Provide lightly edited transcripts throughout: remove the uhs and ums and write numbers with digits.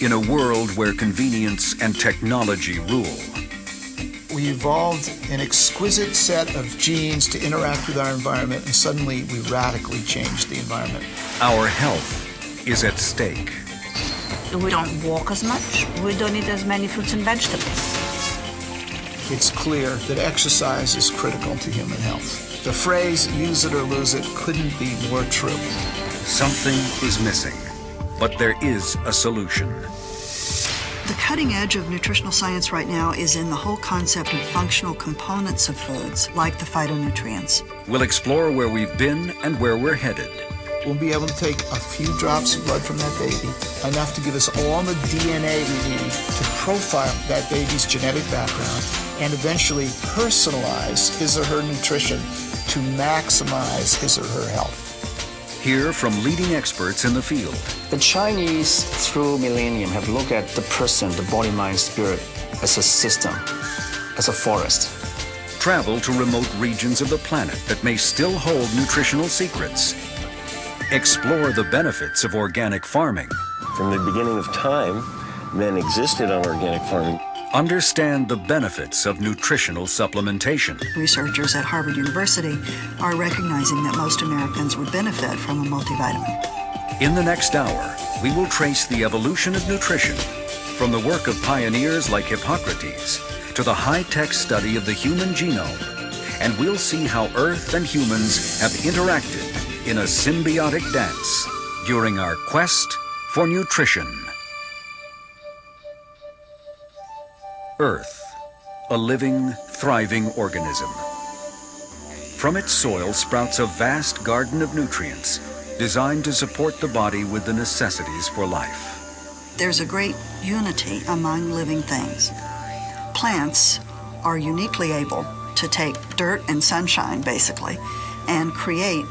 In a world where convenience and technology rule, we evolved an exquisite set of genes to interact with our environment, and suddenly we radically changed the environment. our health is at stake. We don't walk as much. We don't eat as many fruits and vegetables. It's clear that exercise is critical to human health. The phrase, use it or lose it, couldn't be more true. Something is missing, but there is a solution. The cutting edge of nutritional science right now is in the whole concept of functional components of foods, like the phytonutrients. We'll explore where we've been and where we're headed. We'll be able to take a few drops of blood from that baby, enough to give us all the DNA we need to profile that baby's genetic background and eventually personalize his or her nutrition to maximize his or her health. Hear from leading experts in the field. The Chinese, through millennium, have looked at the person, the body, mind, spirit, as a system, as a forest. Travel to remote regions of the planet that may still hold nutritional secrets. Explore the benefits of organic farming. From the beginning of time, men existed on organic farming. Understand the benefits of nutritional supplementation. Researchers at Harvard University are recognizing that most Americans would benefit from a multivitamin. In the next hour, we will trace the evolution of nutrition from the work of pioneers like Hippocrates to the high-tech study of the human genome. And we'll see how Earth and humans have interacted in a symbiotic dance during our quest for nutrition. Earth, a living, thriving organism. From its soil sprouts a vast garden of nutrients designed to support the body with the necessities for life. There's a great unity among living things. Plants are uniquely able to take dirt and sunshine, basically, and create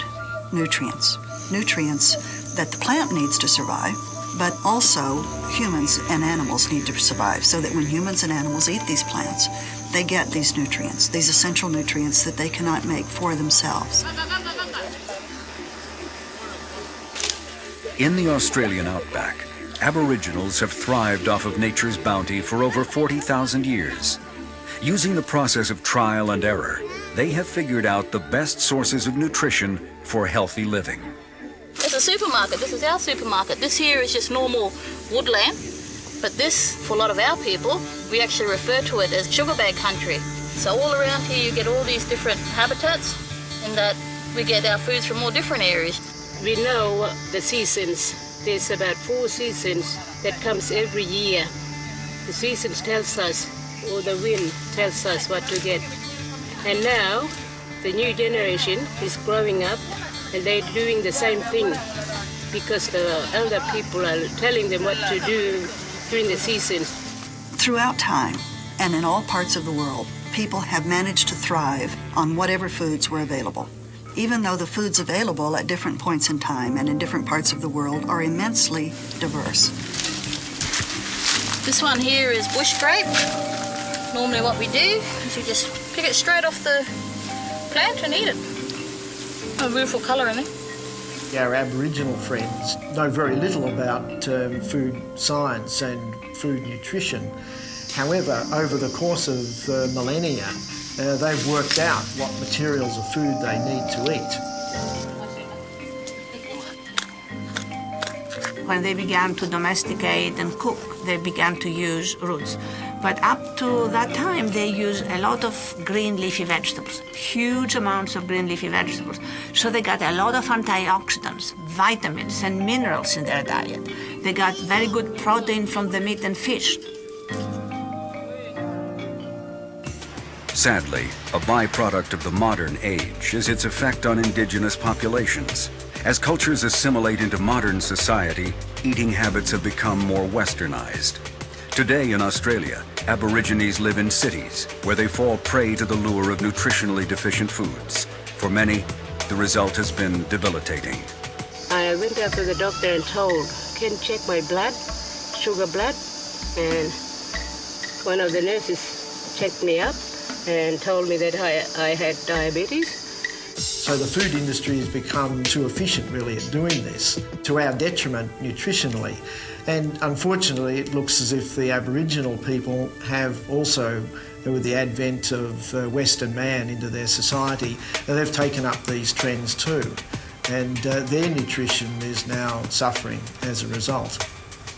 nutrients. Nutrients that the plant needs to survive, but also humans and animals need to survive, so that when humans and animals eat these plants, they get these nutrients, these essential nutrients that they cannot make for themselves. In the Australian outback, Aboriginals have thrived off of nature's bounty for over 40,000 years. Using the process of trial and error, they have figured out the best sources of nutrition for healthy living. It's a supermarket. This is our supermarket. This here is just normal woodland, but this, for a lot of our people, we actually refer to it as sugar bag country. So all around here you get all these different habitats, and that we get our foods from all different areas. We know the seasons. There's about 4 seasons that comes every year. The seasons tells us, or the wind tells us what to get. And now the new generation is growing up, and they're doing the same thing because the elder people are telling them what to do during the seasons. Throughout time, and in all parts of the world, people have managed to thrive on whatever foods were available. Even though the foods available at different points in time and in different parts of the world are immensely diverse. This one here is bush grape. Normally what we do is you just pick it straight off the plant and eat it. A beautiful colour in it. Our Aboriginal friends know very little about food science and food nutrition. However, over the course of millennia, they've worked out what materials of food they need to eat. When they began to domesticate and cook, they began to use roots. But up to that time, they used a lot of green leafy vegetables, huge amounts of green leafy vegetables. So they got a lot of antioxidants, vitamins, and minerals in their diet. They got very good protein from the meat and fish. Sadly, a byproduct of the modern age is its effect on indigenous populations. As cultures assimilate into modern society, eating habits have become more westernized. Today in Australia, Aborigines live in cities where they fall prey to the lure of nutritionally deficient foods. For many, the result has been debilitating. I went up to the doctor and told, can you check my blood, sugar blood? And one of the nurses checked me up and told me that I had diabetes. So the food industry has become too efficient really at doing this, to our detriment nutritionally. And unfortunately it looks as if the Aboriginal people have also, with the advent of Western man into their society, they've taken up these trends too. And their nutrition is now suffering as a result.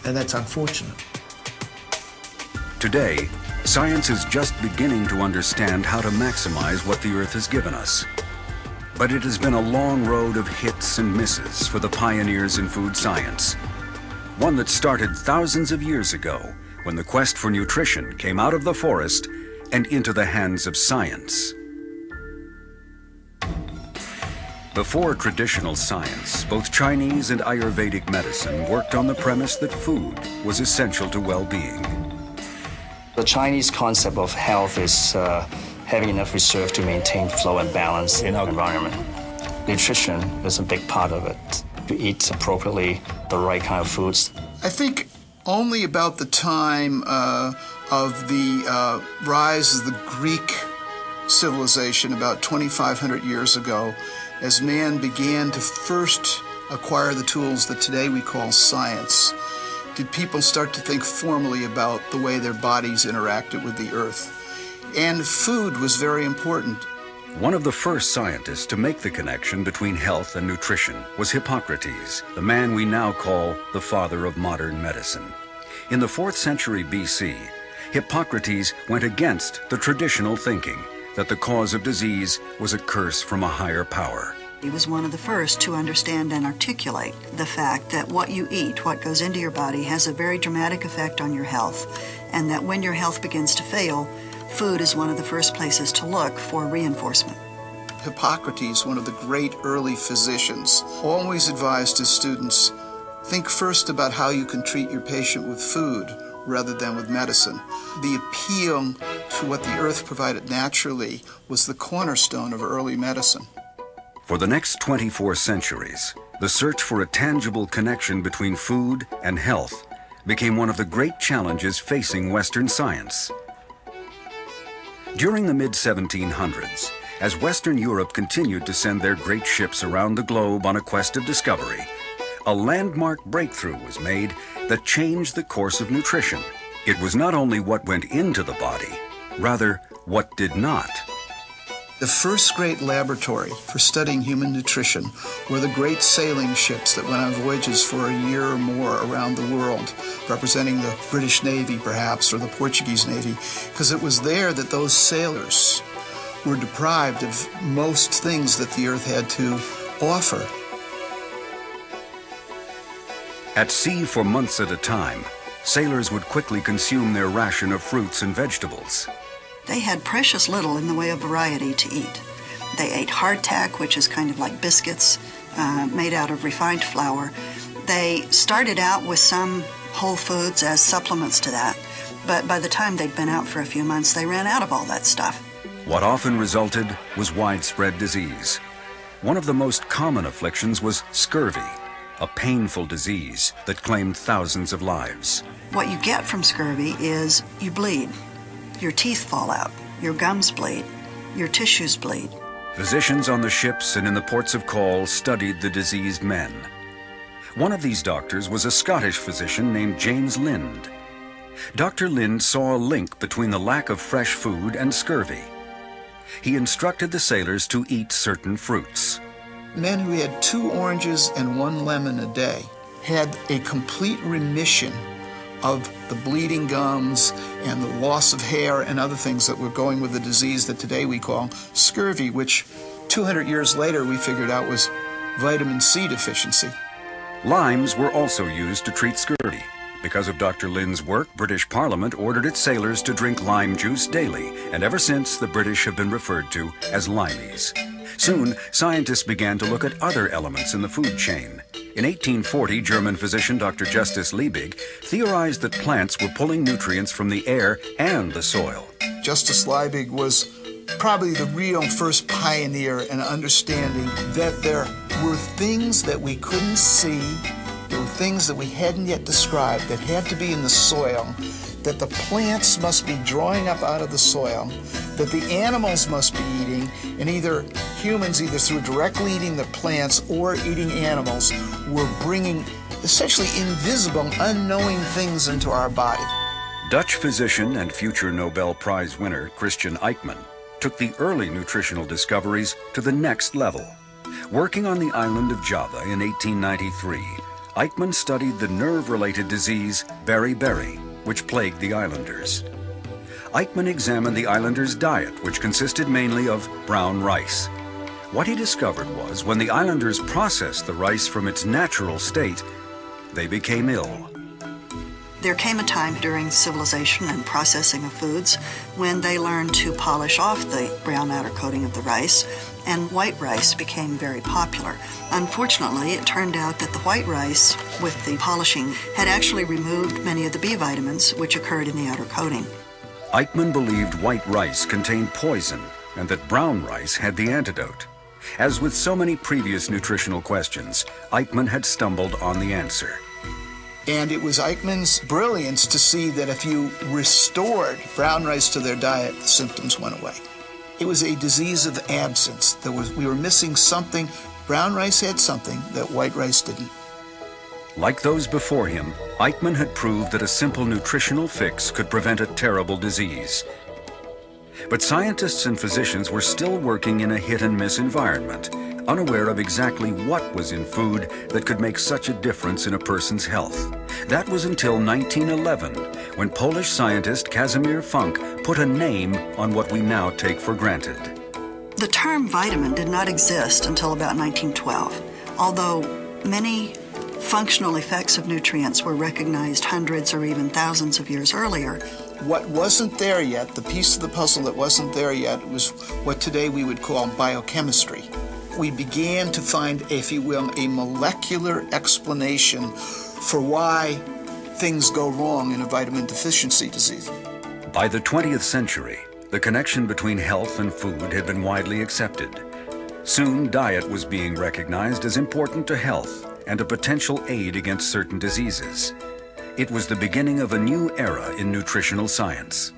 And that's unfortunate. Today, science is just beginning to understand how to maximize what the Earth has given us. But it has been a long road of hits and misses for the pioneers in food science. One that started thousands of years ago when the quest for nutrition came out of the forest and into the hands of science. Before traditional science, both Chinese and Ayurvedic medicine worked on the premise that food was essential to well-being. The Chinese concept of health is having enough reserve to maintain flow and balance in our environment. Nutrition is a big part of it. To eat appropriately the right kind of foods. I think only about the time of the rise of the Greek civilization, about 2,500 years ago, as man began to first acquire the tools that today we call science, did people start to think formally about the way their bodies interacted with the earth. And food was very important. One of the first scientists to make the connection between health and nutrition was Hippocrates, the man we now call the father of modern medicine. In the 4th century BC, Hippocrates went against the traditional thinking that the cause of disease was a curse from a higher power. He was one of the first to understand and articulate the fact that what you eat, what goes into your body, has a very dramatic effect on your health, and that when your health begins to fail, food is one of the first places to look for reinforcement. Hippocrates, one of the great early physicians, always advised his students, think first about how you can treat your patient with food rather than with medicine. The appeal to what the earth provided naturally was the cornerstone of early medicine. For the next 24 centuries, the search for a tangible connection between food and health became one of the great challenges facing Western science. During the mid-1700s, as Western Europe continued to send their great ships around the globe on a quest of discovery, a landmark breakthrough was made that changed the course of nutrition. It was not only what went into the body, rather what did not. The first great laboratory for studying human nutrition were the great sailing ships that went on voyages for a year or more around the world, representing the British Navy perhaps, or the Portuguese Navy, because it was there that those sailors were deprived of most things that the earth had to offer. At sea for months at a time, sailors would quickly consume their ration of fruits and vegetables. They had precious little in the way of variety to eat. They ate hardtack, which is kind of like biscuits made out of refined flour. They started out with some whole foods as supplements to that, but by the time they'd been out for a few months, they ran out of all that stuff. What often resulted was widespread disease. One of the most common afflictions was scurvy, a painful disease that claimed thousands of lives. What you get from scurvy is you bleed. Your teeth fall out, your gums bleed, your tissues bleed. Physicians on the ships and in the ports of call studied the diseased men. One of these doctors was a Scottish physician named James Lind. Dr. Lind saw a link between the lack of fresh food and scurvy. He instructed the sailors to eat certain fruits. Men who had 2 oranges and 1 lemon a day had a complete remission of the bleeding gums and the loss of hair and other things that were going with the disease that today we call scurvy, which 200 years later we figured out was vitamin C deficiency. Limes were also used to treat scurvy. Because of Dr. Lind's work, British Parliament ordered its sailors to drink lime juice daily, and ever since the British have been referred to as limeys. Soon, scientists began to look at other elements in the food chain. In 1840, German physician Dr. Justus Liebig theorized that plants were pulling nutrients from the air and the soil. Justus Liebig was probably the real first pioneer in understanding that there were things that we couldn't see, there were things that we hadn't yet described that had to be in the soil, that the plants must be drawing up out of the soil, that the animals must be eating, and either humans, either through directly eating the plants or eating animals, were bringing essentially invisible, unknowing things into our body. Dutch physician and future Nobel Prize winner Christian Eijkman took the early nutritional discoveries to the next level. Working on the island of Java in 1893, Eijkman studied the nerve-related disease beriberi, which plagued the islanders. Eijkman examined the islanders' diet, which consisted mainly of brown rice. What he discovered was when the islanders processed the rice from its natural state, they became ill. There came a time during civilization and processing of foods when they learned to polish off the brown outer coating of the rice, and white rice became very popular. Unfortunately, it turned out that the white rice, with the polishing, had actually removed many of the B vitamins which occurred in the outer coating. Eijkman believed white rice contained poison and that brown rice had the antidote. As with so many previous nutritional questions, Eijkman had stumbled on the answer. And it was Eijkman's brilliance to see that if you restored brown rice to their diet, the symptoms went away. It was a disease of absence. We were missing something. Brown rice had something that white rice didn't. Like those before him, Eijkman had proved that a simple nutritional fix could prevent a terrible disease. But scientists and physicians were still working in a hit-and-miss environment, unaware of exactly what was in food that could make such a difference in a person's health. That was until 1911, when Polish scientist Casimir Funk put a name on what we now take for granted. The term vitamin did not exist until about 1912, although many functional effects of nutrients were recognized hundreds or even thousands of years earlier. What wasn't there yet, the piece of the puzzle that wasn't there yet, was what today we would call biochemistry. We began to find, if you will, a molecular explanation for why things go wrong in a vitamin deficiency disease. By the 20th century, the connection between health and food had been widely accepted. Soon, diet was being recognized as important to health and a potential aid against certain diseases. It was the beginning of a new era in nutritional science.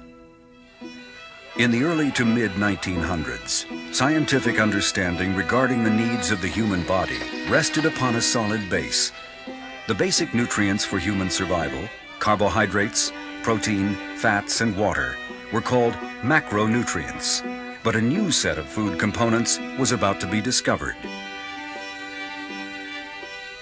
In the early to mid-1900s, scientific understanding regarding the needs of the human body rested upon a solid base. The basic nutrients for human survival, carbohydrates, protein, fats, and water, were called macronutrients. But a new set of food components was about to be discovered.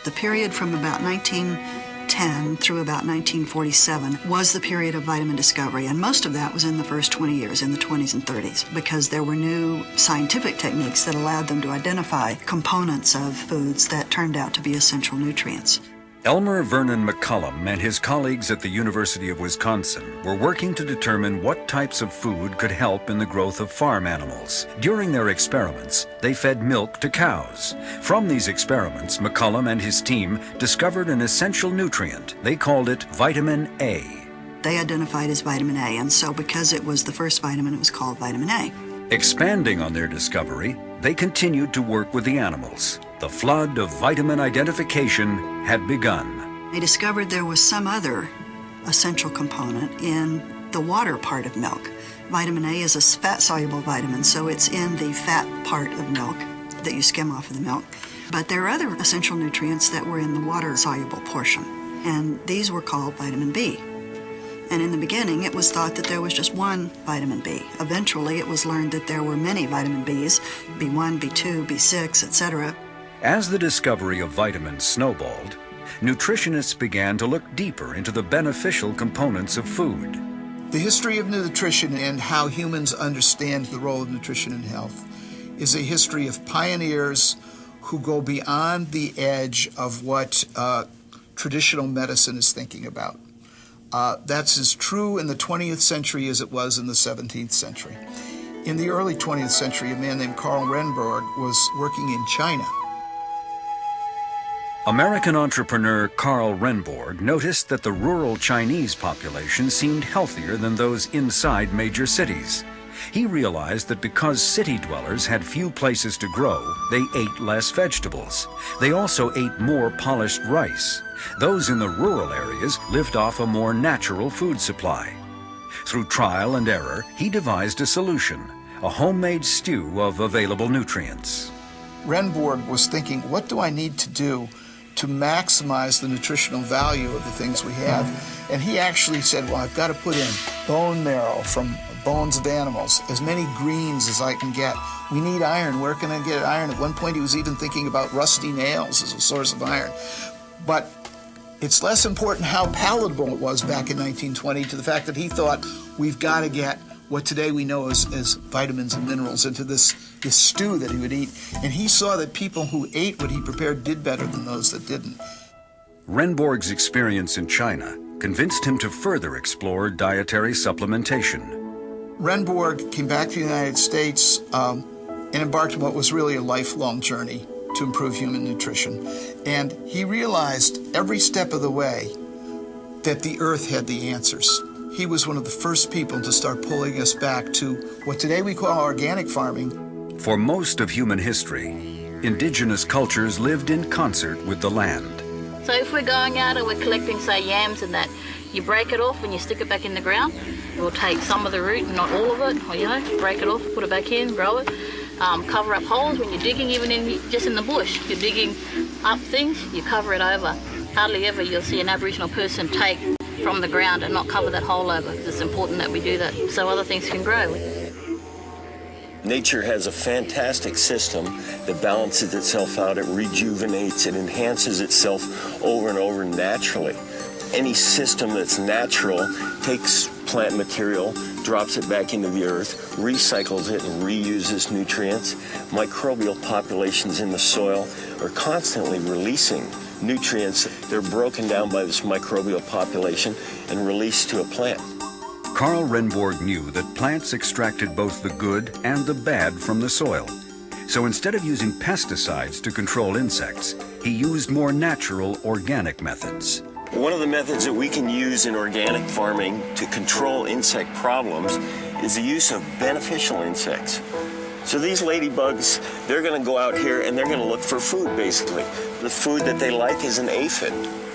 The period from about 1910 through about 1947 was the period of vitamin discovery, and most of that was in the first 20 years, in the 20s and 30s, because there were new scientific techniques that allowed them to identify components of foods that turned out to be essential nutrients. Elmer Vernon McCullum and his colleagues at the University of Wisconsin were working to determine what types of food could help in the growth of farm animals. During their experiments, they fed milk to cows. From these experiments, McCullum and his team discovered an essential nutrient. They called it vitamin A. They identified as vitamin A, and so because it was the first vitamin, it was called vitamin A. Expanding on their discovery, they continued to work with the animals. The flood of vitamin identification had begun. They discovered there was some other essential component in the water part of milk. Vitamin A is a fat-soluble vitamin, so it's in the fat part of milk that you skim off of the milk. But there are other essential nutrients that were in the water-soluble portion, and these were called vitamin B. And in the beginning, it was thought that there was just one vitamin B. Eventually, it was learned that there were many vitamin Bs, B1, B2, B6, etc. As the discovery of vitamins snowballed, nutritionists began to look deeper into the beneficial components of food. The history of nutrition and how humans understand the role of nutrition in health is a history of pioneers who go beyond the edge of what traditional medicine is thinking about. That's as true in the 20th century as it was in the 17th century. In the early 20th century, a man named Karl Renborg was working in China. American entrepreneur Karl Renborg noticed that the rural Chinese population seemed healthier than those inside major cities. He realized that because city dwellers had few places to grow, they ate less vegetables. They also ate more polished rice. Those in the rural areas lived off a more natural food supply. Through trial and error, he devised a solution, a homemade stew of available nutrients. Renborg was thinking, what do I need to do to maximize the nutritional value of the things we have? And he actually said, well, I've got to put in bone marrow from bones of animals, as many greens as I can get. We need iron. Where can I get iron? At one point, he was even thinking about rusty nails as a source of iron. But it's less important how palatable it was back in 1920 to the fact that he thought we've got to get what today we know as vitamins and minerals into this stew that he would eat. And he saw that people who ate what he prepared did better than those that didn't. Renborg's experience in China convinced him to further explore dietary supplementation. Renborg came back to the United States and embarked on what was really a lifelong journey to improve human nutrition. And he realized every step of the way that the earth had the answers. He was one of the first people to start pulling us back to what today we call organic farming. For most of human history, indigenous cultures lived in concert with the land. So if we're going out and we're collecting, say, yams and that, you break it off and you stick it back in the ground. We'll take some of the root, not all of it, or, you know, break it off, put it back in, grow it. Cover up holes when you're digging, even just in the bush. You're digging up things, you cover it over. Hardly ever you'll see an Aboriginal person take from the ground and not cover that hole over. It's important that we do that so other things can grow. Nature has a fantastic system that balances itself out. It rejuvenates, it enhances itself over and over naturally. Any system that's natural takes plant material, drops it back into the earth, recycles it and reuses nutrients. Microbial populations in the soil are constantly releasing nutrients. They're broken down by this microbial population and released to a plant. Karl Renborg knew that plants extracted both the good and the bad from the soil. So instead of using pesticides to control insects, he used more natural organic methods. One of the methods that we can use in organic farming to control insect problems is the use of beneficial insects. So these ladybugs, they're going to go out here and they're going to look for food, basically. The food that they like is an aphid.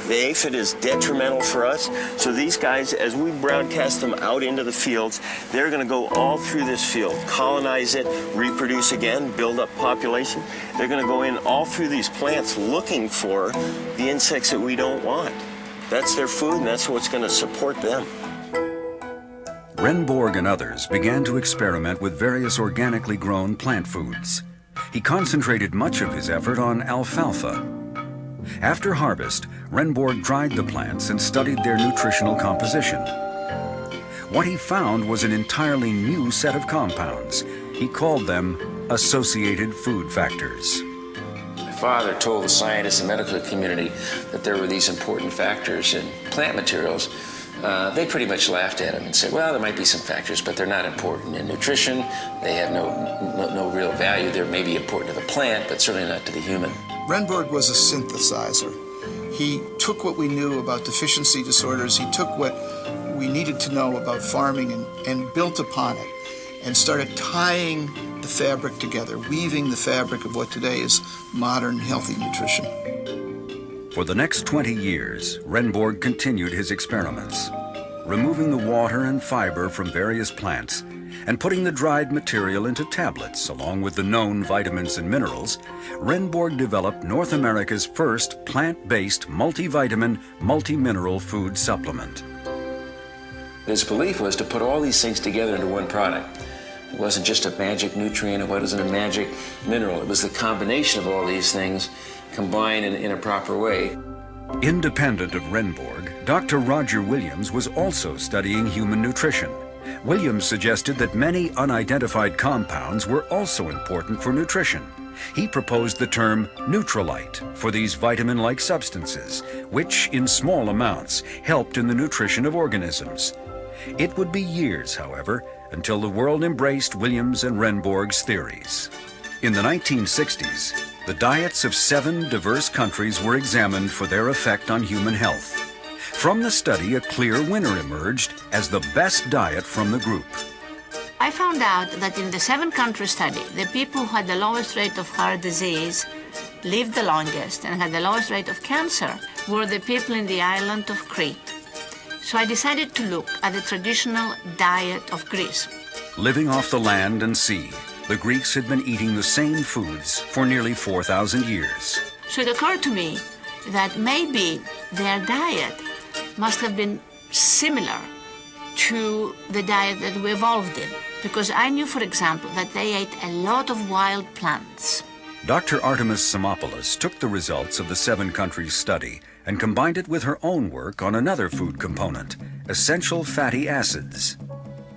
The aphid is detrimental for us, so these guys, as we broadcast them out into the fields, they're going to go all through this field, colonize it, reproduce again, build up population. They're going to go in all through these plants looking for the insects that we don't want. That's their food, and that's what's going to support them. Renborg and others began to experiment with various organically grown plant foods. He concentrated much of his effort on alfalfa. After harvest, Renborg dried the plants and studied their nutritional composition. What he found was an entirely new set of compounds. He called them associated food factors. My father told the scientists and medical community that there were these important factors in plant materials. They pretty much laughed at him and said, well, there might be some factors, but they're not important in nutrition. They have no real value. They may be important to the plant, but certainly not to the human. Renborg was a synthesizer. He took what we knew about deficiency disorders, he took what we needed to know about farming and built upon it and started tying the fabric together, weaving the fabric of what today is modern healthy nutrition. For the next 20 years, Renborg continued his experiments, removing the water and fiber from various plants and putting the dried material into tablets along with the known vitamins and minerals. Renborg developed North America's first plant-based multivitamin, multi-mineral food supplement. His belief was to put all these things together into one product. It wasn't just a magic nutrient, it wasn't a magic mineral. It was the combination of all these things combined in a proper way. Independent of Renborg, Dr. Roger Williams was also studying human nutrition. Williams suggested that many unidentified compounds were also important for nutrition. He proposed the term Nutrilite for these vitamin-like substances, which in small amounts helped in the nutrition of organisms. It would be years, however, until the world embraced Williams and Renborg's theories. In the 1960s, the diets of 7 diverse countries were examined for their effect on human health. From the study, a clear winner emerged as the best diet from the group. I found out that in the 7-country study, the people who had the lowest rate of heart disease, lived the longest, and had the lowest rate of cancer were the people in the island of Crete. So I decided to look at the traditional diet of Greece. Living off the land and sea, the Greeks had been eating the same foods for nearly 4,000 years. So it occurred to me that maybe their diet must have been similar to the diet that we evolved in, because I knew, for example, that they ate a lot of wild plants. Dr. Artemis Simopoulos took the results of the 7-country study and combined it with her own work on another food component, essential fatty acids.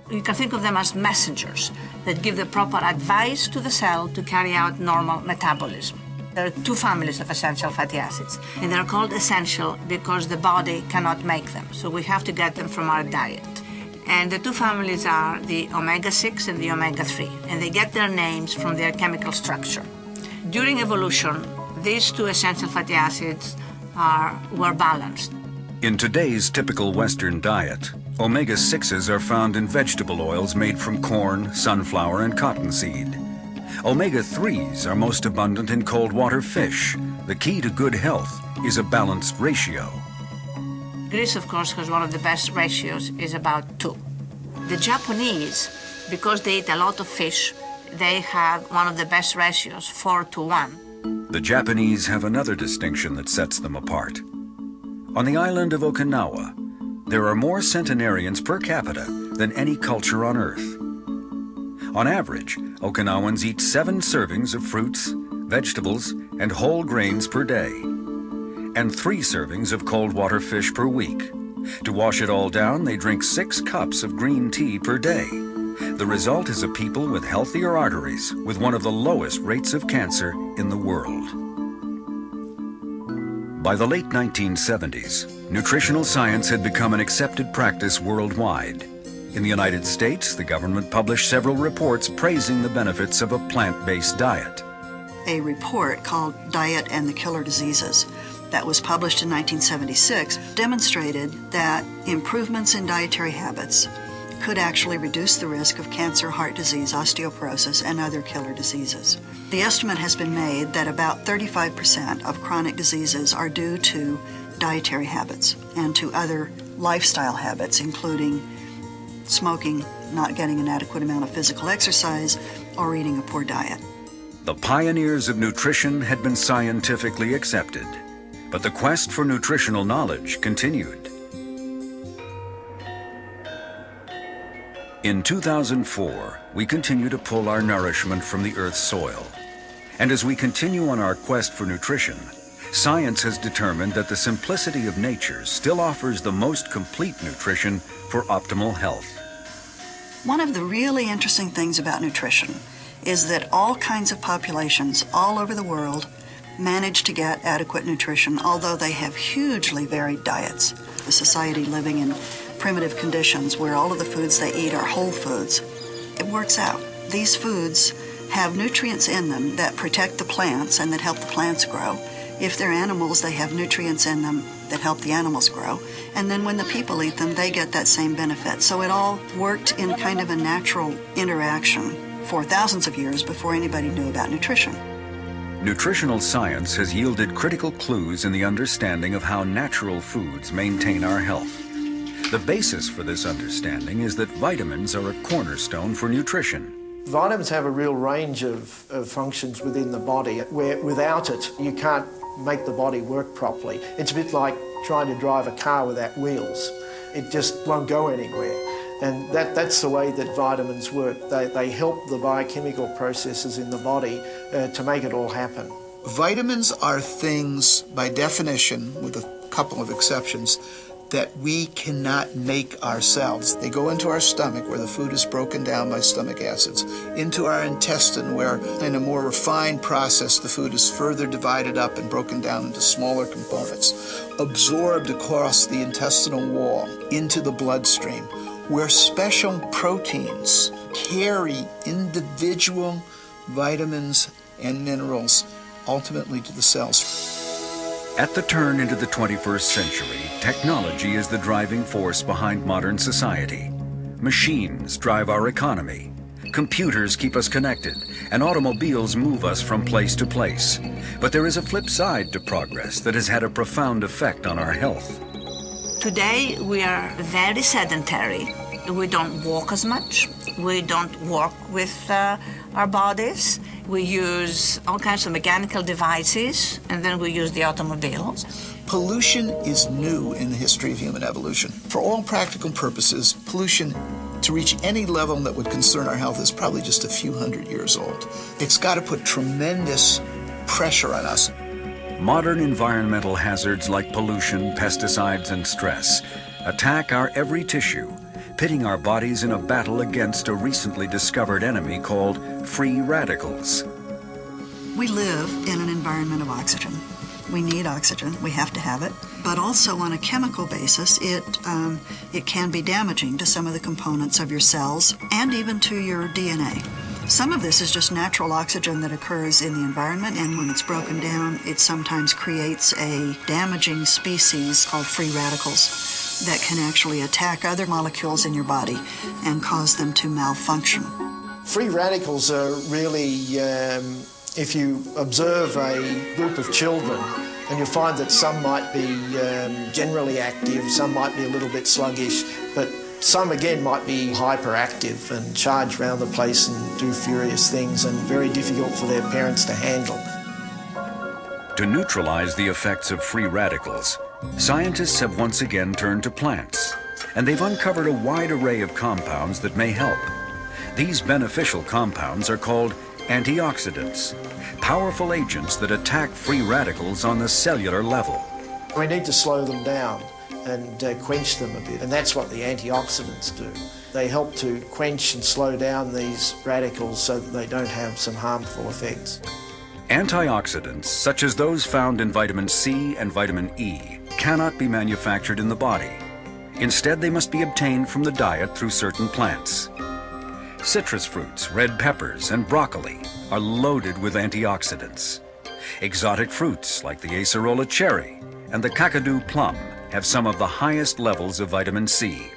You can think of them as messengers that give the proper advice to the cell to carry out normal metabolism. There are 2 families of essential fatty acids, and they're called essential because the body cannot make them, so we have to get them from our diet. And the 2 families are the omega-6 and the omega-3, and they get their names from their chemical structure. During evolution, these 2 essential fatty acids were balanced. In today's typical Western diet, omega-6s are found in vegetable oils made from corn, sunflower, and cottonseed. Omega-3s are most abundant in cold water fish. The key to good health is a balanced ratio. Greece, of course, has one of the best ratios, is about 2. The Japanese, because they eat a lot of fish, they have one of the best ratios, 4:1. The Japanese have another distinction that sets them apart. On the island of Okinawa, there are more centenarians per capita than any culture on Earth. On average, Okinawans eat 7 servings of fruits, vegetables, and whole grains per day, and 3 servings of cold water fish per week. To wash it all down, they drink 6 cups of green tea per day. The result is a people with healthier arteries, with one of the lowest rates of cancer in the world. By the late 1970s, nutritional science had become an accepted practice worldwide. In the United States, the government published several reports praising the benefits of a plant-based diet. A report called Diet and the Killer Diseases that was published in 1976 demonstrated that improvements in dietary habits could actually reduce the risk of cancer, heart disease, osteoporosis, and other killer diseases. The estimate has been made that about 35% of chronic diseases are due to dietary habits and to other lifestyle habits, including smoking, not getting an adequate amount of physical exercise, or eating a poor diet. The pioneers of nutrition had been scientifically accepted, but the quest for nutritional knowledge continued. In 2004, we continue to pull our nourishment from the Earth's soil. And as we continue on our quest for nutrition, science has determined that the simplicity of nature still offers the most complete nutrition for optimal health. One of the really interesting things about nutrition is that all kinds of populations all over the world manage to get adequate nutrition, although they have hugely varied diets. A society living in primitive conditions where all of the foods they eat are whole foods, it works out. These foods have nutrients in them that protect the plants and that help the plants grow. If they're animals, they have nutrients in them that help the animals grow. And then when the people eat them, they get that same benefit. So it all worked in kind of a natural interaction for thousands of years before anybody knew about nutrition. Nutritional science has yielded critical clues in the understanding of how natural foods maintain our health. The basis for this understanding is that vitamins are a cornerstone for nutrition. Vitamins have a real range of functions within the body where without it you can't make the body work properly. It's a bit like trying to drive a car without wheels. It just won't go anywhere. And that's the way that vitamins work. They help the biochemical processes in the body to make it all happen. Vitamins are things, by definition, with a couple of exceptions, that we cannot make ourselves. They go into our stomach where the food is broken down by stomach acids, into our intestine where in a more refined process the food is further divided up and broken down into smaller components, absorbed across the intestinal wall into the bloodstream, where special proteins carry individual vitamins and minerals ultimately to the cells. At the turn into the 21st century, technology is the driving force behind modern society. Machines drive our economy. Computers keep us connected, and automobiles move us from place to place. But there is a flip side to progress that has had a profound effect on our health. Today, we are very sedentary. We don't walk as much. We don't work with our bodies. We use all kinds of mechanical devices, and then we use the automobiles. Pollution is new in the history of human evolution. For all practical purposes, pollution, to reach any level that would concern our health, is probably just a few hundred years old. It's got to put tremendous pressure on us. Modern environmental hazards like pollution, pesticides, and stress attack our every tissue, pitting our bodies in a battle against a recently discovered enemy called free radicals. We live in an environment of oxygen. We need oxygen, we have to have it, but also on a chemical basis, it can be damaging to some of the components of your cells and even to your DNA. Some of this is just natural oxygen that occurs in the environment, and when it's broken down, it sometimes creates a damaging species called free radicals that can actually attack other molecules in your body and cause them to malfunction. Free radicals are really, if you observe a group of children, and you'll find that some might be generally active, some might be a little bit sluggish, but some again might be hyperactive and charge around the place and do furious things, and very difficult for their parents to handle. To neutralize the effects of free radicals, scientists have once again turned to plants, and they've uncovered a wide array of compounds that may help. These beneficial compounds are called antioxidants, powerful agents that attack free radicals on the cellular level. We need to slow them down and quench them a bit, and that's what the antioxidants do. They help to quench and slow down these radicals so that they don't have some harmful effects. Antioxidants, such as those found in vitamin C and vitamin E, cannot be manufactured in the body. Instead, they must be obtained from the diet through certain plants. Citrus fruits, red peppers, and broccoli are loaded with antioxidants. Exotic fruits like the acerola cherry and the kakadu plum have some of the highest levels of vitamin C.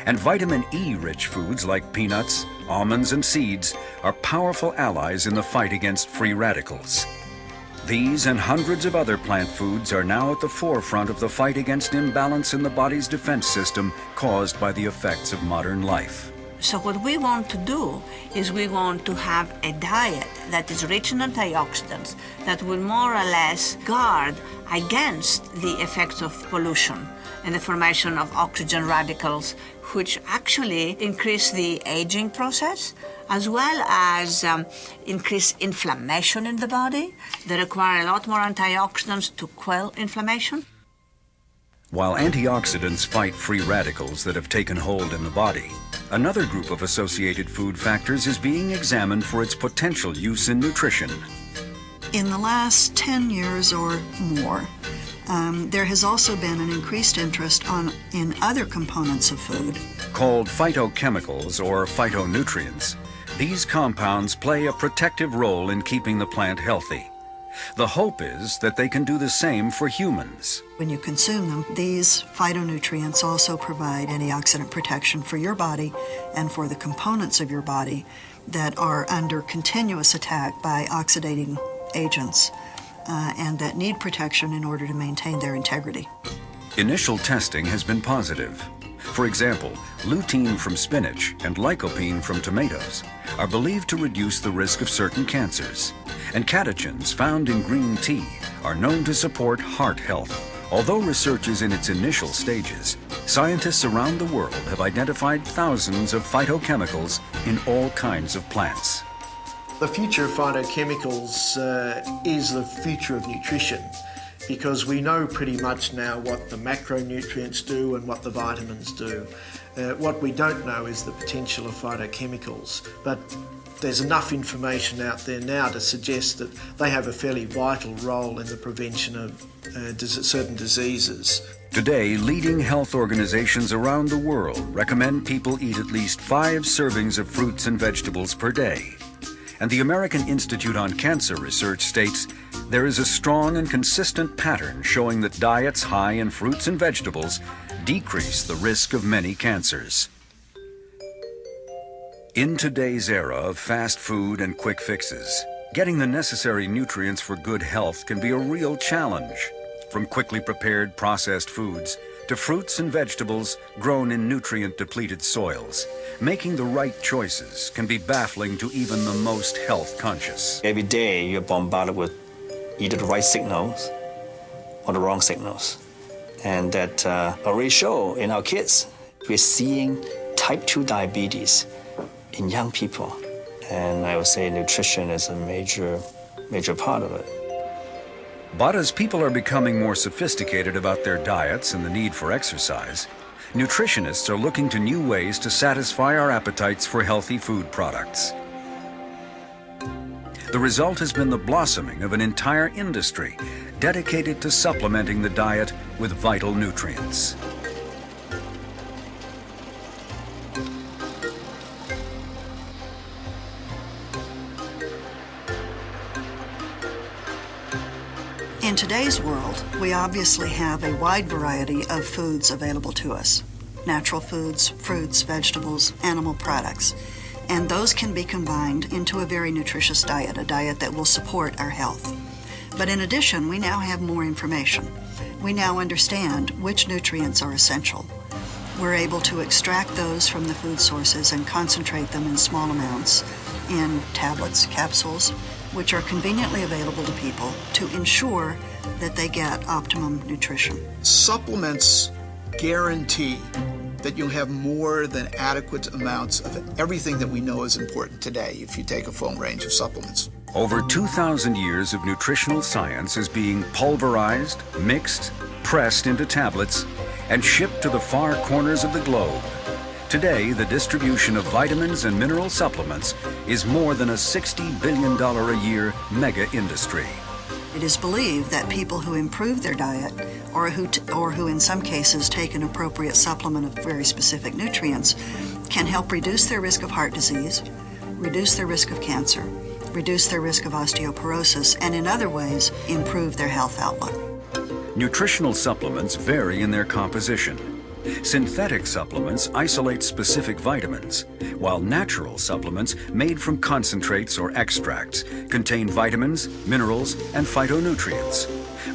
And vitamin E-rich foods like peanuts, almonds, and seeds are powerful allies in the fight against free radicals. These and hundreds of other plant foods are now at the forefront of the fight against imbalance in the body's defense system caused by the effects of modern life. So what we want to do is we want to have a diet that is rich in antioxidants that will more or less guard against the effects of pollution and the formation of oxygen radicals, which actually increase the aging process, as well as increase inflammation in the body. They require a lot more antioxidants to quell inflammation. While antioxidants fight free radicals that have taken hold in the body, another group of associated food factors is being examined for its potential use in nutrition. In the last 10 years or more, there has also been an increased interest in other components of food. Called phytochemicals or phytonutrients, these compounds play a protective role in keeping the plant healthy. The hope is that they can do the same for humans. When you consume them, these phytonutrients also provide antioxidant protection for your body and for the components of your body that are under continuous attack by oxidating agents and that need protection in order to maintain their integrity. Initial testing has been positive. For example, lutein from spinach and lycopene from tomatoes are believed to reduce the risk of certain cancers. And catechins found in green tea are known to support heart health. Although research is in its initial stages, scientists around the world have identified thousands of phytochemicals in all kinds of plants. The future of phytochemicals is the future of nutrition, because we know pretty much now what the macronutrients do and what the vitamins do. What we don't know is the potential of phytochemicals, but there's enough information out there now to suggest that they have a fairly vital role in the prevention of certain diseases. Today, leading health organizations around the world recommend people eat at least 5 servings of fruits and vegetables per day. And the American Institute on Cancer Research states there is a strong and consistent pattern showing that diets high in fruits and vegetables decrease the risk of many cancers. In today's era of fast food and quick fixes, getting the necessary nutrients for good health can be a real challenge. From quickly prepared processed foods to fruits and vegetables grown in nutrient-depleted soils, making the right choices can be baffling to even the most health-conscious. Every day you're bombarded with either the right signals or the wrong signals. And that already show in our kids. We're seeing type 2 diabetes in young people. And I would say nutrition is a major part of it. But as people are becoming more sophisticated about their diets and the need for exercise, nutritionists are looking to new ways to satisfy our appetites for healthy food products. The result has been the blossoming of an entire industry dedicated to supplementing the diet with vital nutrients. In today's world, we obviously have a wide variety of foods available to us. Natural foods, fruits, vegetables, animal products. And those can be combined into a very nutritious diet, a diet that will support our health. But in addition, we now have more information. We now understand which nutrients are essential. We're able to extract those from the food sources and concentrate them in small amounts in tablets, capsules, which are conveniently available to people to ensure that they get optimum nutrition. Supplements guarantee that you'll have more than adequate amounts of everything that we know is important today if you take a full range of supplements. Over 2,000 years of nutritional science is being pulverized, mixed, pressed into tablets, and shipped to the far corners of the globe. Today, the distribution of vitamins and mineral supplements is more than a $60 billion a year mega industry. It is believed that people who improve their diet or who in some cases take an appropriate supplement of very specific nutrients can help reduce their risk of heart disease, reduce their risk of cancer, reduce their risk of osteoporosis, and in other ways improve their health outlook. Nutritional supplements vary in their composition. Synthetic supplements isolate specific vitamins, while natural supplements made from concentrates or extracts contain vitamins, minerals, and phytonutrients.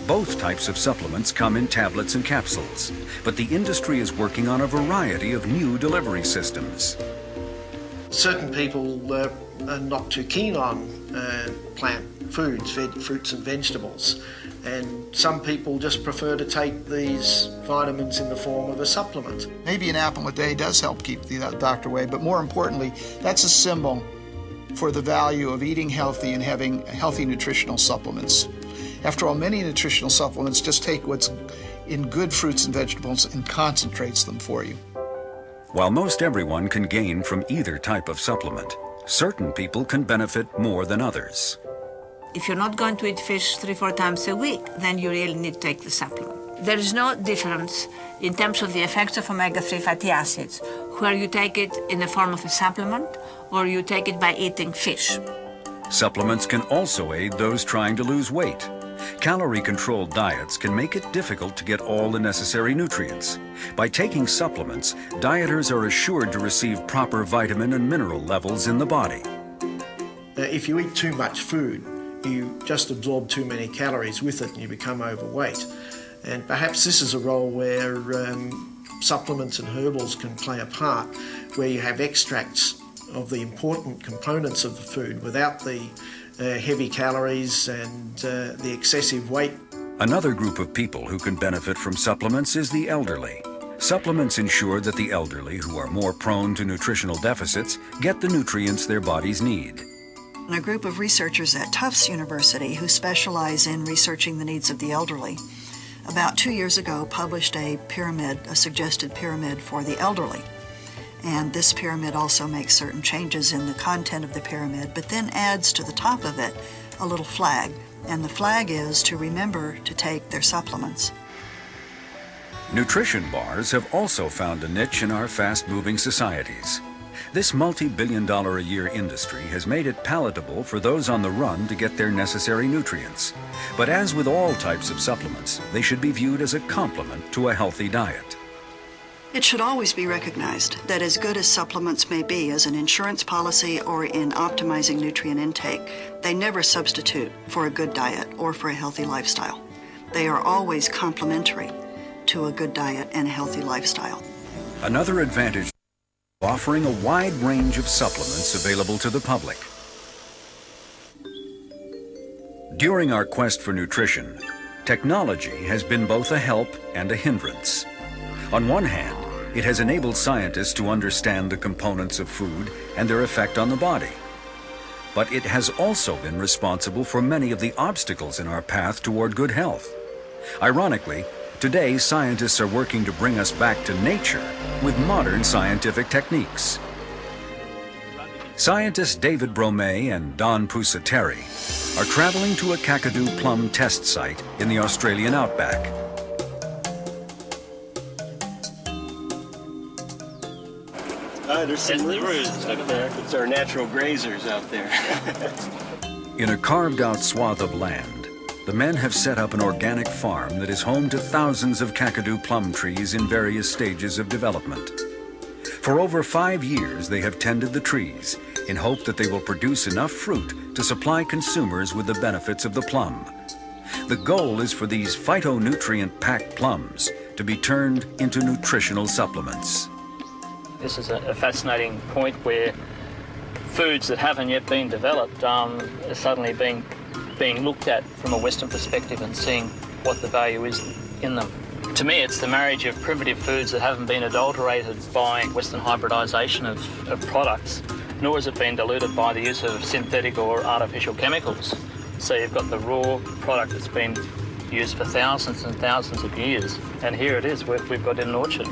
Both types of supplements come in tablets and capsules, but the industry is working on a variety of new delivery systems. Certain people are not too keen on plant foods, fruits and vegetables. And some people just prefer to take these vitamins in the form of a supplement. Maybe an apple a day does help keep the doctor away, but more importantly, that's a symbol for the value of eating healthy and having healthy nutritional supplements. After all, many nutritional supplements just take what's in good fruits and vegetables and concentrates them for you. While most everyone can gain from either type of supplement, certain people can benefit more than others. If you're not going to eat fish 3-4 times a week, then you really need to take the supplement. There is no difference in terms of the effects of omega-3 fatty acids, where you take it in the form of a supplement or you take it by eating fish. Supplements can also aid those trying to lose weight. Calorie-controlled diets can make it difficult to get all the necessary nutrients. By taking supplements, dieters are assured to receive proper vitamin and mineral levels in the body. If you eat too much food, you just absorb too many calories with it and you become overweight. And perhaps this is a role where supplements and herbals can play a part, where you have extracts of the important components of the food without the heavy calories and the excessive weight. Another group of people who can benefit from supplements is the elderly. Supplements ensure that the elderly, who are more prone to nutritional deficits, get the nutrients their bodies need. A group of researchers at Tufts University who specialize in researching the needs of the elderly, about 2 years ago published a suggested pyramid for the elderly. And this pyramid also makes certain changes in the content of the pyramid, but then adds to the top of it a little flag. And the flag is to remember to take their supplements. Nutrition bars have also found a niche in our fast-moving societies. This multi-billion-dollar-a-year industry has made it palatable for those on the run to get their necessary nutrients. But as with all types of supplements, they should be viewed as a complement to a healthy diet. It should always be recognized that as good as supplements may be as an insurance policy or in optimizing nutrient intake, they never substitute for a good diet or for a healthy lifestyle. They are always complementary to a good diet and a healthy lifestyle. Another advantage, offering a wide range of supplements available to the public. During our quest for nutrition, technology has been both a help and a hindrance. On one hand, it has enabled scientists to understand the components of food and their effect on the body. But it has also been responsible for many of the obstacles in our path toward good health. Ironically, today scientists are working to bring us back to nature with modern scientific techniques. Scientists David Bromé and Don Pusateri are traveling to a Kakadu plum test site in the Australian outback. There's some rivers up there. It's our natural grazers out there. In a carved-out swath of land, the men have set up an organic farm that is home to thousands of Kakadu plum trees in various stages of development. For over 5 years, they have tended the trees in hope that they will produce enough fruit to supply consumers with the benefits of the plum. The goal is for these phytonutrient-packed plums to be turned into nutritional supplements. This is a fascinating point where foods that haven't yet been developed are suddenly being looked at from a Western perspective and seeing what the value is in them. To me, it's the marriage of primitive foods that haven't been adulterated by Western hybridisation of products, nor has it been diluted by the use of synthetic or artificial chemicals. So you've got the raw product that's been used for thousands and thousands of years, and here it is, we've got in an orchard.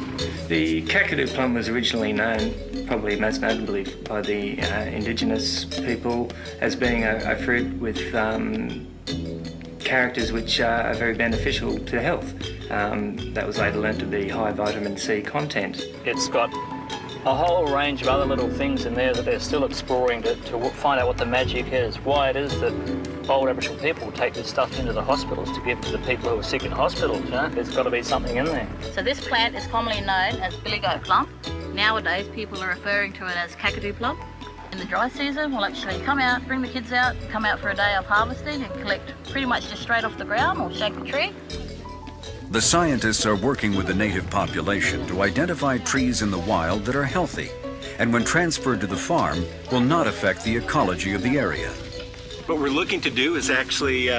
The Kakadu plum was originally known, probably most notably by the indigenous people, as being a fruit with characters which are very beneficial to health. That was later learned to be high vitamin C content. It's got a whole range of other little things in there that they're still exploring to find out what the magic is, why it is that old Aboriginal people take this stuff into the hospitals to give to the people who are sick in hospitals. You know? There's got to be something in there. So this plant is commonly known as billy goat plum. Nowadays people are referring to it as Kakadu plum. In the dry season, we'll actually come out, bring the kids out, come out for a day of harvesting and collect pretty much just straight off the ground or shake the tree. The scientists are working with the native population to identify trees in the wild that are healthy and when transferred to the farm will not affect the ecology of the area. What we're looking to do is actually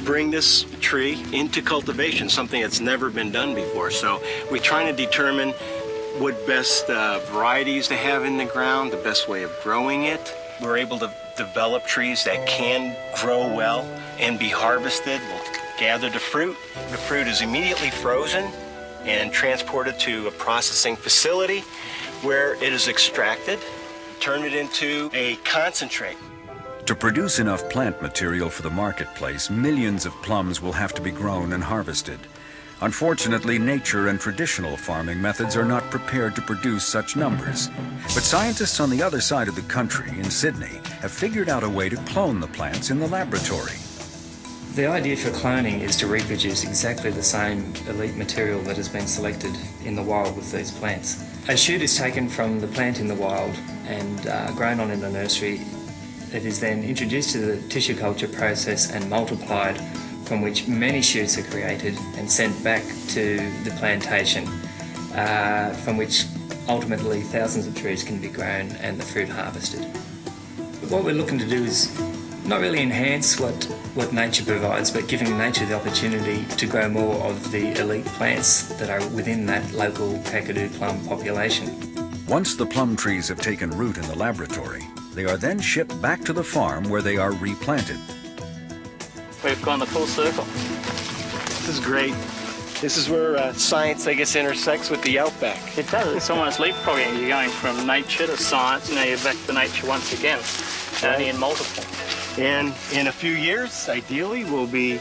bring this tree into cultivation, something that's never been done before. So we're trying to determine what best varieties to have in the ground, the best way of growing it. We're able to develop trees that can grow well and be harvested. We'll gather the fruit. The fruit is immediately frozen and transported to a processing facility where it is extracted, turn it into a concentrate. To produce enough plant material for the marketplace, millions of plums will have to be grown and harvested. Unfortunately, nature and traditional farming methods are not prepared to produce such numbers. But scientists on the other side of the country, in Sydney, have figured out a way to clone the plants in the laboratory. The idea for cloning is to reproduce exactly the same elite material that has been selected in the wild with these plants. A shoot is taken from the plant in the wild and grown on in the nursery. It is then introduced to the tissue culture process and multiplied, from which many shoots are created and sent back to the plantation, from which ultimately thousands of trees can be grown and the fruit harvested. What we're looking to do is not really enhance what nature provides, but giving nature the opportunity to grow more of the elite plants that are within that local Kakadu plum population. Once the plum trees have taken root in the laboratory, they are then shipped back to the farm where they are replanted. We've gone the full circle. This is great. This is where science, I guess, intersects with the outback. It does. It's almost leapfrogging. You're going from nature to science, now you're back to nature once again, only in multiple. And in a few years, ideally, we'll be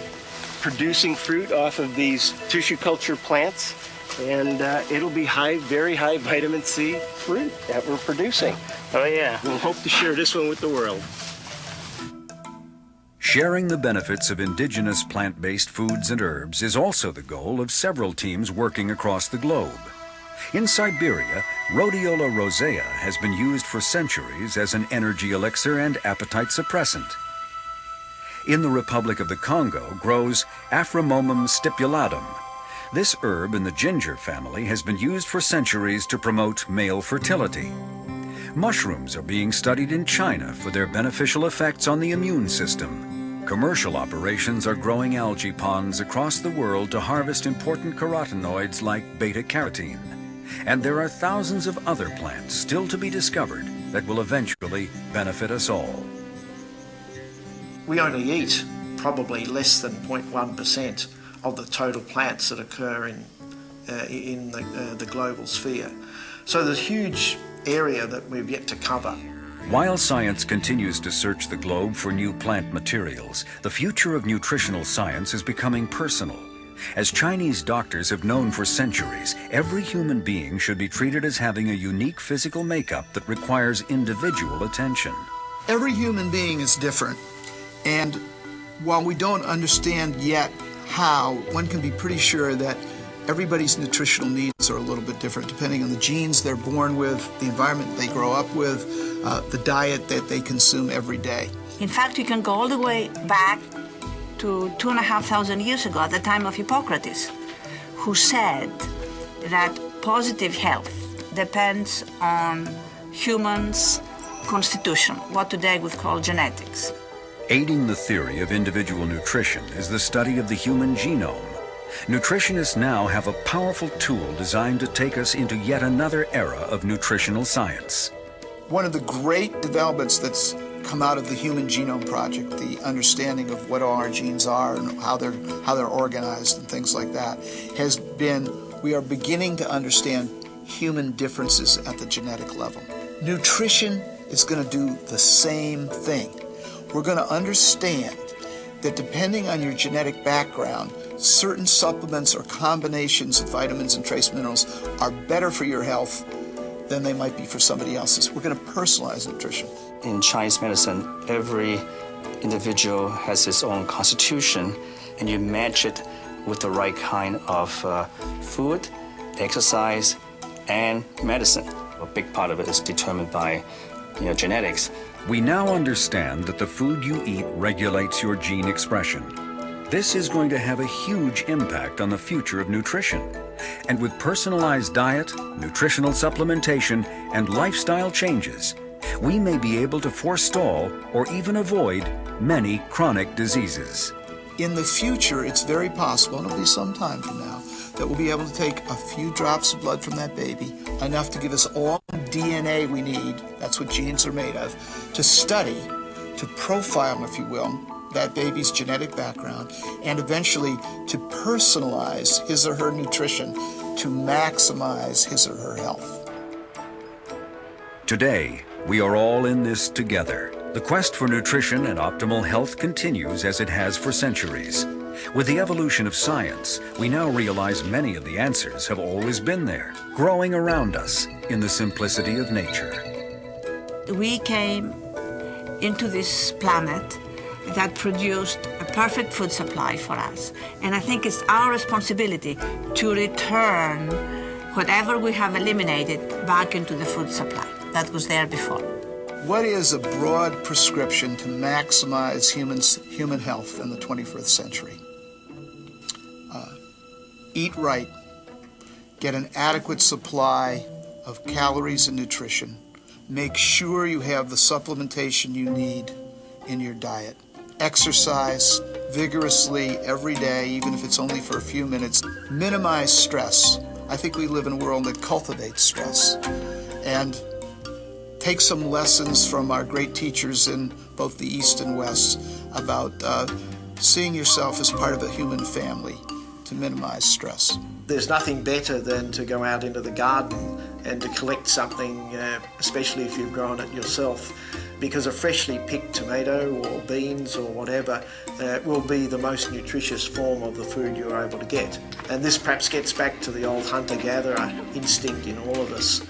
producing fruit off of these tissue culture plants, and it'll be very high vitamin C fruit that we're producing. Oh yeah. We'll hope to share this one with the world. Sharing the benefits of indigenous plant-based foods and herbs is also the goal of several teams working across the globe. In Siberia, Rhodiola rosea has been used for centuries as an energy elixir and appetite suppressant. In the Republic of the Congo grows Aphramomum stipulatum. This herb in the ginger family has been used for centuries to promote male fertility. Mushrooms are being studied in China for their beneficial effects on the immune system. Commercial operations are growing algae ponds across the world to harvest important carotenoids like beta-carotene. And there are thousands of other plants still to be discovered that will eventually benefit us all. We only eat probably less than 0.1% of the total plants that occur in the global sphere. So there's a huge area that we've yet to cover. While science continues to search the globe for new plant materials, the future of nutritional science is becoming personal. As Chinese doctors have known for centuries, every human being should be treated as having a unique physical makeup that requires individual attention. Every human being is different, and while we don't understand yet how, one can be pretty sure that everybody's nutritional needs are a little bit different depending on the genes they're born with, the environment they grow up with, the diet that they consume every day. In fact, you can go all the way back to 2,500 years ago, at the time of Hippocrates, who said that positive health depends on humans' constitution, what today we call genetics. Aiding the theory of individual nutrition is the study of the human genome. Nutritionists now have a powerful tool designed to take us into yet another era of nutritional science. One of the great developments that's come out of the Human Genome Project, the understanding of what all our genes are and how they're organized and things like that, has been we are beginning to understand human differences at the genetic level. Nutrition is going to do the same thing. We're going to understand that depending on your genetic background, certain supplements or combinations of vitamins and trace minerals are better for your health than they might be for somebody else's. We're going to personalize nutrition. In Chinese medicine, every individual has his own constitution, and you match it with the right kind of food, exercise, and medicine. A big part of it is determined by genetics. We now understand that the food you eat regulates your gene expression. This is going to have a huge impact on the future of nutrition. And with personalized diet, nutritional supplementation, and lifestyle changes, we may be able to forestall or even avoid many chronic diseases. In the future, it's very possible, and it'll be some time from now, that we'll be able to take a few drops of blood from that baby, enough to give us all the DNA we need, that's what genes are made of, to study, to profile, if you will, that baby's genetic background, and eventually to personalize his or her nutrition to maximize his or her health. Today, we are all in this together. The quest for nutrition and optimal health continues as it has for centuries. With the evolution of science, we now realize many of the answers have always been there, growing around us in the simplicity of nature. We came into this planet that produced a perfect food supply for us. And I think it's our responsibility to return whatever we have eliminated back into the food supply that was there before. What is a broad prescription to maximize human health in the 21st century? Eat right. Get an adequate supply of calories and nutrition. Make sure you have the supplementation you need in your diet. Exercise vigorously every day, even if it's only for a few minutes. Minimize stress. I think we live in a world that cultivates stress. And take some lessons from our great teachers in both the East and West about seeing yourself as part of a human family to minimize stress. There's nothing better than to go out into the garden and to collect something, especially if you've grown it yourself, because a freshly picked tomato or beans or whatever will be the most nutritious form of the food you're able to get. And this perhaps gets back to the old hunter-gatherer instinct in all of us,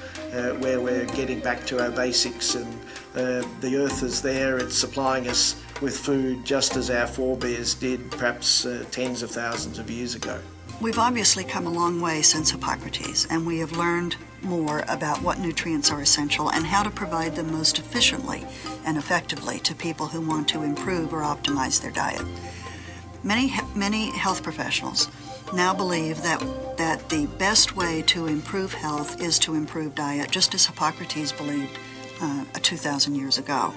where we're getting back to our basics, and the earth is there, it's supplying us with food just as our forebears did perhaps tens of thousands of years ago. We've obviously come a long way since Hippocrates, and we have learned more about what nutrients are essential and how to provide them most efficiently and effectively to people who want to improve or optimize their diet. Many health professionals now believe that the best way to improve health is to improve diet, just as Hippocrates believed 2,000 years ago.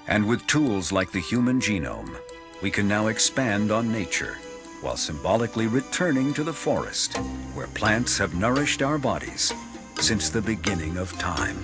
And with tools like the human genome, we can now expand on nature while symbolically returning to the forest where plants have nourished our bodies since the beginning of time.